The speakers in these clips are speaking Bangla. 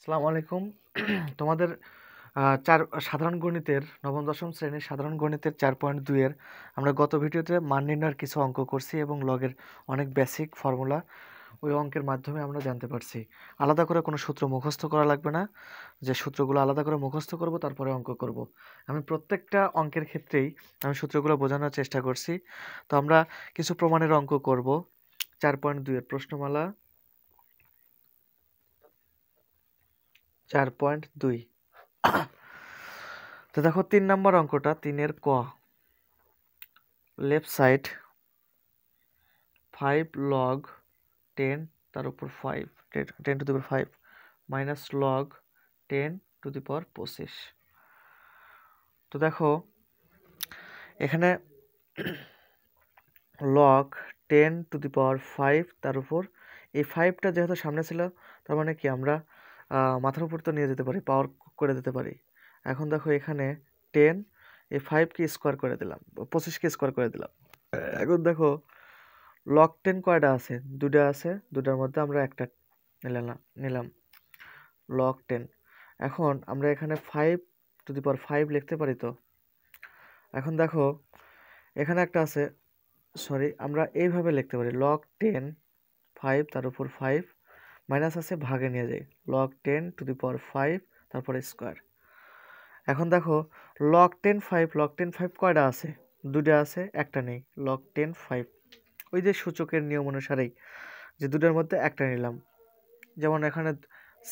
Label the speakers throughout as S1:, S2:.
S1: আসসালামু আলাইকুম। তোমাদের চার সাধারণ গণিতের নবম দশম শ্রেণীর সাধারণ গণিতের 4.2 এর আমরা গত ভিডিওতে মান নির্ণয়ের কিছু অঙ্ক করছি এবং লগের অনেক বেসিক ফর্মুলা ওই অঙ্কের মাধ্যমে আমরা জানতে পারছি। আলাদা করে কোনো সূত্র মুখস্থ করা লাগবে না, যে সূত্রগুলো আলাদা করে মুখস্থ করব তারপরে অঙ্ক করব। আমি প্রত্যেকটা অঙ্কের ক্ষেত্রেই আমি সূত্রগুলো বোঝানোর চেষ্টা করছি। তো আমরা কিছু প্রমাণের অঙ্ক করব। 4.2 এর প্রশ্নমালা 4.2। তো দেখো 3 নম্বর অঙ্কটা 3 ক, লেফট সাইড 5 log 10 তার উপর 5 10 to the power 5 minus log 10 to the power 25। তো দেখো এখানে log 10 টু দি পাওয়ার 5 তার উপর এই 5টা যেহেতু সামনে ছিল, তার মানে কি আমরা মাথার উপর তো নিয়ে যেতে পারি, পাওয়ার করে দিতে পারি। এখন দেখো এখানে 10 এই 5কে স্কোয়ার করে দিলাম, 25কে স্কোয়ার করে দিলাম। এখন দেখো log 10 কয়টা আছে? দুটা আছে, দুটার মধ্যে আমরা একটা নিলাম log 10। এখন আমরা এখানে 5 টু দি পাওয়ার 5 লিখতে পারি তো। এখন দেখো এখানে একটা আছে, সরি, আমরা এইভাবে লিখতে পারি log 10 5 তার উপর 5 মাইনাস আছে, ভাগে নিয়ে যাই log 10 টু দি পাওয়ার 5 তারপরে স্কোয়ার। এখন দেখো log 10 5 কয়টা আছে? দুটা আছে, একটা নেই, log 10 5। ওই যে সূচকের নিয়ম অনুসারেই যে দুটার মধ্যে একটা নিলাম। যেমন এখানে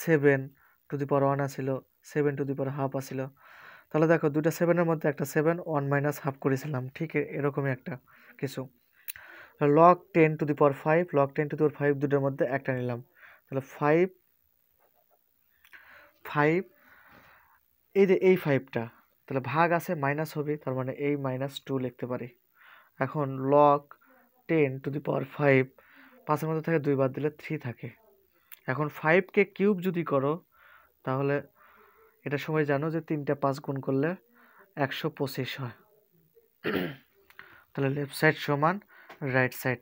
S1: 7 টু দি পাওয়ার 1 আছিল, 7 টু দি পাওয়ার হাফ আছিল। তাহলে দেখো দুটা 7-এর মধ্যে একটা 7 1 মাইনাস হাফ করেছিলাম, ঠিক এরকমই একটা কিছু। log 10 to the power 5 log 10 to the power 5 দুটার মধ্যে একটা নিলাম, তাহলে 5 এই যে এই 5টা, তাহলে ভাগ আছে মাইনাস হবে, তার মানে এই -2 লিখতে পারি। এখন log 10 টু দি পাওয়ার 5 5-এর মধ্যে থেকে 2 বাদ দিলে 3 থাকে। এখন 5কে কিউব যদি করো তাহলে এটা সময় জানো যে 3টা 5 গুণ করলে 125 হয়। তাহলে লেফট সাইড সমান রাইট সাইড,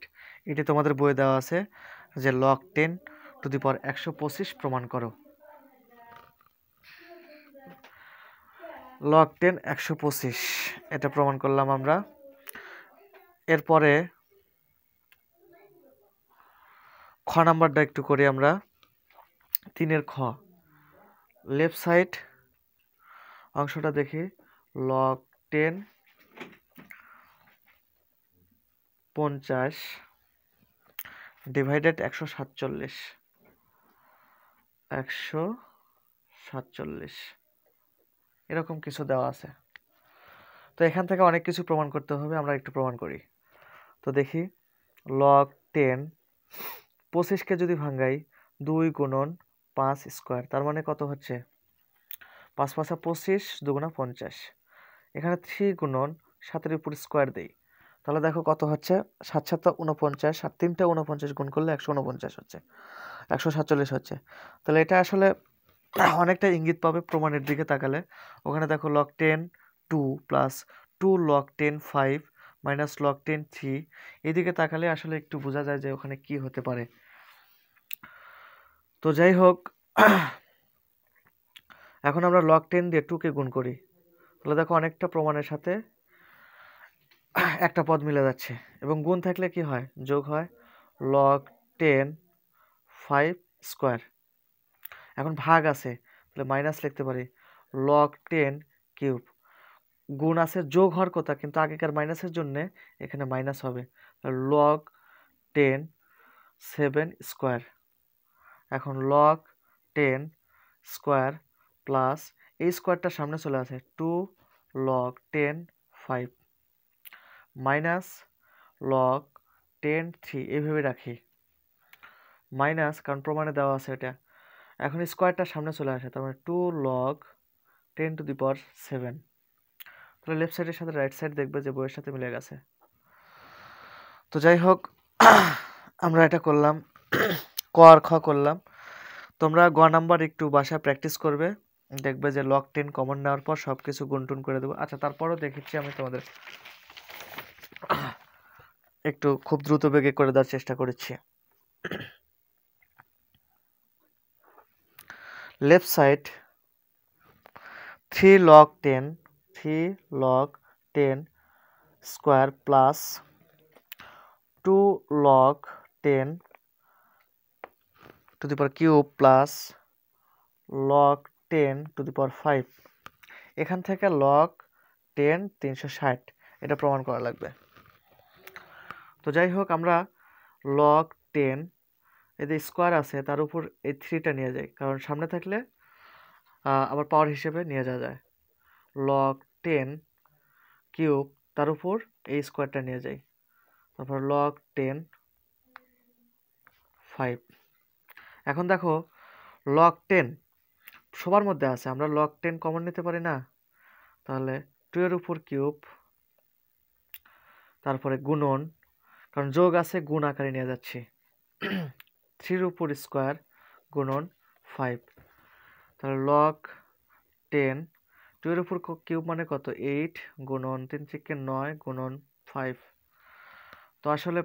S1: এটি তোমাদের বইয়ে দেওয়া আছে যে log 10 টু দি পাওয়ার 125 প্রমাণ করো। log 10 125 এটা প্রমাণ করলাম আমরা। এরপরে খ নাম্বারটা একটু করি আমরা। 3 খ, লেফট সাইড অংশটা দেখি log 10 50 ডিভাইডেড 147 এরকম কিছু দেওয়া আছে। তো এখান থেকে অনেক কিছু প্রমাণ করতে হবে, আমরা একটু প্রমাণ করি। তো দেখি log 10 25কে যদি ভাঙাই 2 গুণন 5 স্কোয়ার, তার মানে কত হচ্ছে? 5 5 25 2 গুণা 50। এখানে 3 গুণন 7-এর উপর স্কোয়ার দেই, তাহলে দেখো কত হচ্ছে? 7 7 49, 7 3 49 গুণ করলে 149 হচ্ছে, 147 হচ্ছে। তাহলে এটা আসলে অনেকটা ইঙ্গিত পাবে প্রমাণের দিকে তাকালে। ওখানে দেখো log 10 2 plus 2 log 10 5 minus log 10 3, এদিকে তাকালে আসলে একটু বোঝা যায় যে ওখানে কি হতে পারে। তো যাই হোক, এখন আমরা log 10 দিয়ে 2কে গুণ করি, তাহলে দেখো অনেকটা প্রমাণের সাথে একটা পদ মিলে যাচ্ছে, এবং গুণ থাকলে কি হয়? যোগ হয়, log 10 5 স্কোয়ার। এখন ভাগ আছে, তাহলে মাইনাস লিখতে পারি log 10 কিউব। গুণ আছে, যোগ হওয়ার কথা, কিন্তু আগেকার মাইনাসের জন্য এখানে মাইনাস হবে, log 10 7 স্কোয়ার। এখন log 10 স্কোয়ার প্লাস এই স্কোয়ারটা সামনে চলে আসে 2 log 10 5 মাইনাস log 10 3, এইভাবে রাখি মাইনাস, কারণ প্রমাণে দেওয়া আছে এটা। এখন স্কোয়ারটা সামনে চলে আসে, তার মানে 2 log 10 টু দি পাওয়ার 7। তাহলে লেফট সাইডের সাথে রাইট সাইড দেখবে যে বইয়ের সাথে মিলে গেছে। তো যাই হোক, আমরা এটা করলাম, ক আর খ করলাম। তোমরা গ নাম্বার একটু বাসায় প্র্যাকটিস করবে, দেখবে যে log 10 কমন নেওয়ার পর সব কিছু গুণটুন করে দেবো। আচ্ছা, তারপরও দেখেছি আমি তোমাদের একটু খুব দ্রুত বেগে করে দেওয়ার চেষ্টা করেছি। Left side 3 log 10 square plus 2 log 10 to the power cube plus log 10 to the power 5। এখান থেকে log 10 360 এটা প্রমাণ করা লাগবে। তো যাই হোক, আমরা log 10 এই যে স্কোয়ার আছে তার উপর এই 3টা নিয়ে যাই, কারণ সামনে থাকলে আবার পাওয়ার হিসেবে নিয়ে যাওয়া যায়। log 10 কিউব তার উপর এই স্কোয়ারটা নিয়ে যাই, তারপর log 10 5। এখন দেখো log 10 সবার মধ্যে আছে, আমরা log 10 কমন নিতে পারি না? তাহলে 2 এর উপর কিউব, তারপরে গুণন, কারণ যোগ আছে গুণ আকারে নিয়ে যাচ্ছি, 3 এর উপর স্কোয়ার গুণন 5। তাহলে log 10 2 এর উপর কিউব মানে কত? 8 গুণন 3 থেকে 9 গুণন 5। তো আসলে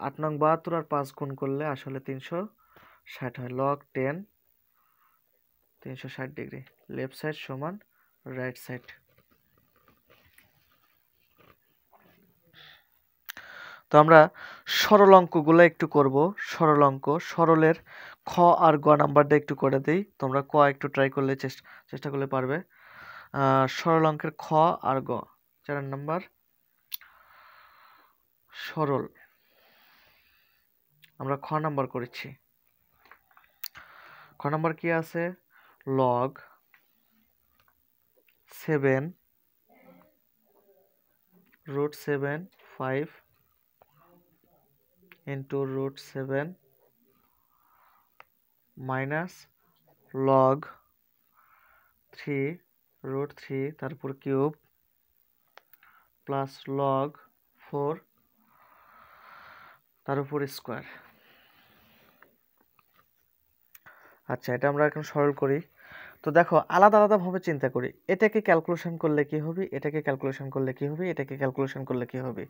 S1: 8 নং 72 আর 5 গুণ করলে আসলে 360 হয়। log 10 360 ডিগ্রি, লেফট সাইড সমান রাইট সাইড। তো আমরা সরল অঙ্কগুলো একটু করব। সরল অঙ্ক, সরলের খ আর গ নাম্বারটা একটু করে দিই, তোমরা ক একটু ট্রাই করলে চেষ্টা করলে পারবে। সরল অঙ্কের খ আর গ 4 নাম্বার সরল, আমরা খ নাম্বার করেছি। খ নাম্বার কি আছে? log 7 root 7 5 into root 7 minus log 3 root 3 তারপর কিউব প্লাস log 4 তার উপর স্কোয়ার। আচ্ছা, এটা আমরা এখন সরল করি। তো দেখো আলাদা আলাদাভাবে চিন্তা করি, এটাকে ক্যালকুলেশন করলে কি হবে, এটাকে ক্যালকুলেশন করলে কি হবে, এটাকে ক্যালকুলেশন করলে কি হবে।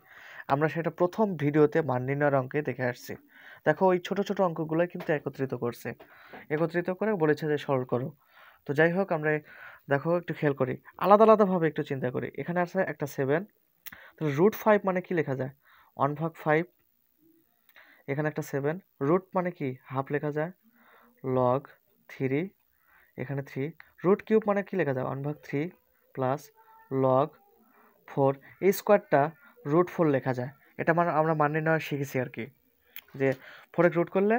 S1: আমরা সেটা প্রথম ভিডিওতে মান নির্ণয়ের অঙ্কে দেখে আসছি। দেখো ওই ছোট ছোট অঙ্কগুলো কিন্তু একত্রিত করছে, একত্রিত করে বলেছে যে সরল করো। তো যাই হোক, আমরা দেখো একটু খেয়াল করি, আলাদা আলাদাভাবে একটু চিন্তা করি। এখানে আছে একটা 7, তাহলে রুট 5 মানে কি লেখা যায়? 1/5। এখানে একটা 7, রুট মানে কি হাফ লেখা যায়, log 3, এখানে 3, রুট কিউব মানে কি লেখা যায়? 1/3 প্লাস log 4, এই স্কোয়ারটা রুট 4 লেখা যায়। এটা মানে আমরা মান নির্ণয় শিখেছি আর কি, যে 4 রুট করলে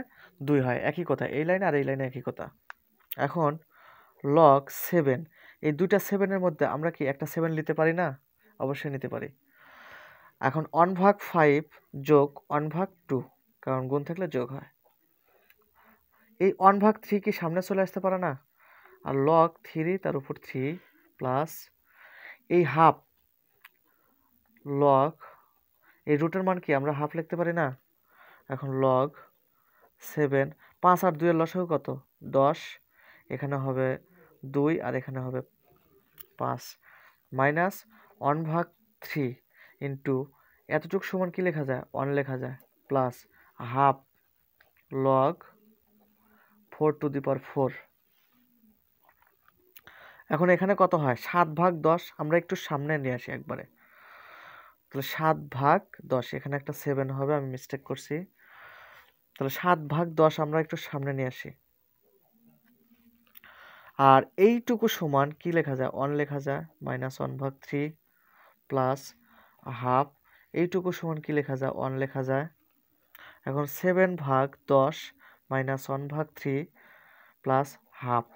S1: 2 হয়, একই কথা, এই লাইনে আর এই লাইনে একই কথা। এখন log 7, এই দুইটা 7-এর মধ্যে আমরা কি একটা 7 নিতে পারি না? অবশ্যই নিতে পারি। এখন 1/5 যোগ 1/2, কারণ গুণ থাকলে যোগ হয়। এই 1/3 কি সামনে চলে আসতে পারে না? আর log 3 তার উপর 3 প্লাস এই হাফ log, এই রুটের মান কি আমরা হাফ লিখতে পারি না? এখন log 7, 5 আর 2 এর লসাগু কত? 10, এখানে হবে 2 আর এখানে হবে 5 মাইনাস 1/3 ইন্টু এতটুকু সমান কি লেখা যায়? 1 লেখা যায়, plus half log 4 to the power 4। এখন এখানে কত হয়? 7/10, আমরা একটু সামনে নিয়ে আসি একবারে। তাহলে 7/10, এখানে একটা 7 হবে, আমি মিস্টেক করছি। তাহলে 7/10 আমরা একটু সামনে নিয়ে আসি। আর এইটুকু সমান কি লেখা যায়? 1 লেখা যায়, মাইনাস 1/3 প্লাস হাফ, এইটুকু সমান কি লেখা যায়? 1 লেখা যায়। এখন 7/10 মাইনাস 1/3 প্লাস হাফ।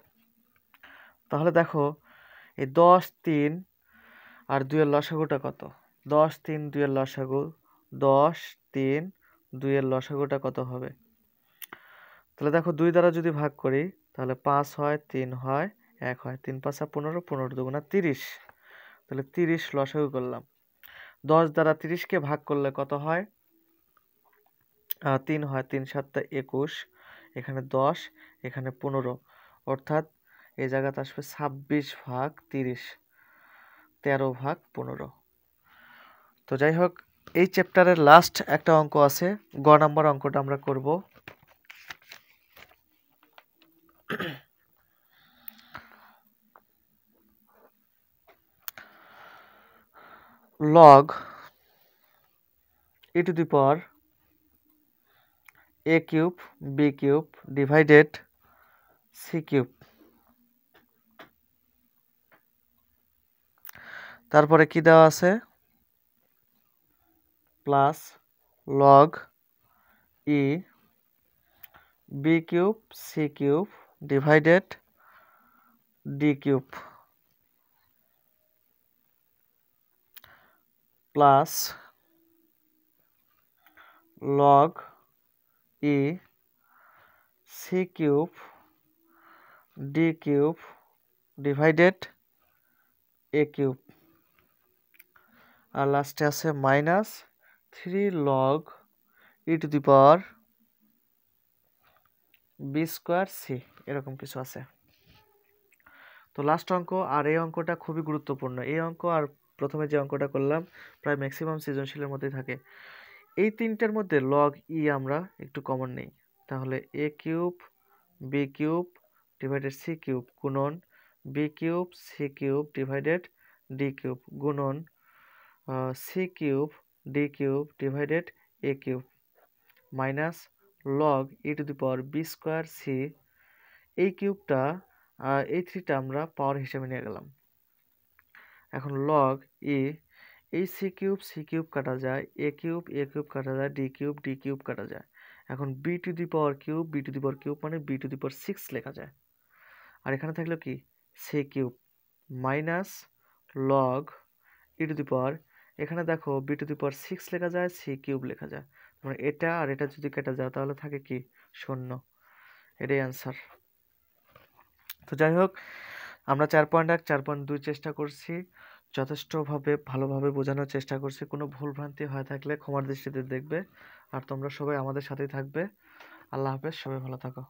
S1: তাহলে দেখো এই 10, 3 আর 2 এর লসাগুটা কত? 10, 3, 2 এর লসাগু, 10, 3, 2 এর লসাগুটা কত হবে? তাহলে দেখো 2 দ্বারা যদি ভাগ করি তাহলে 5 হয়, 3 হয়, 1 হয়, 3 5 15, 15 দুগুণা 30, তাহলে 30 লসাগু করলাম। 10 দ্বারা 30-কে ভাগ করলে কত হয়? 3 হয়, 3 7 21, এখানে 10, এখানে 15, অর্থাৎ এই জায়গাতে আসবে 26/30, 13/15। তো যাই হোক, এই চ্যাপ্টারের লাস্ট একটা অঙ্ক আছে, গ নাম্বার অঙ্কটা আমরা করব। log e to the power a cube b cube divided c cube। তারপরে কি দেওয়া আছে, plus log e b cube c cube divided d cube plus log e c cube d cube divided a cube। আর লাস্টে আছে minus 3 log e to the power b square c, এরকম কিছু আছে। তো লাস্ট অঙ্ক, আর এই অঙ্কটা খুবই গুরুত্বপূর্ণ। এই অঙ্ক আর প্রথমে যে অঙ্কটা করলাম প্রায় ম্যাক্সিমাম সৃজনশীলের মধ্যেই থাকে। এই তিনটার মধ্যে log e আমরা একটু কমন নেই, তাহলে a cube b cube divided c cube গুণন b cube c cube divided d cube গুণন c cube d cube divided a cube minus log e to the power b square c। এই কিউবটা এই থ্রিটা আমরা পাওয়ার হিসেবে নিয়ে গেলাম। এখন log e, এই c কিউব কাটা যায়, a কিউব কাটা যায়, d কিউব কাটা যায়। এখন b to the power cube মানে b টু দি পাওয়ার 6 লেখা যায়। আর এখানে থাকলো কি c cube minus log e to the power, এখানে দেখো b টু দি পাওয়ার 6 লেখা যায়, c কিউব লেখা যায়, মানে এটা আর এটা যদি কেটে যায় তাহলে থাকে কি 0। এটাই অ্যান্সার। তো যাই হোক, আমরা 4.1 4.2 চেষ্টা করছি, যথেষ্টভাবে ভালোভাবে বোঝানোর চেষ্টা করছি। কোনো ভুলভ্রান্তি হয়ে থাকলে ক্ষমার দৃষ্টিতে দেখবে। আর তোমরা সবাই আমাদের সাথেই থাকবে। আল্লাহ হাফেজ, সবাই ভালো থাকো।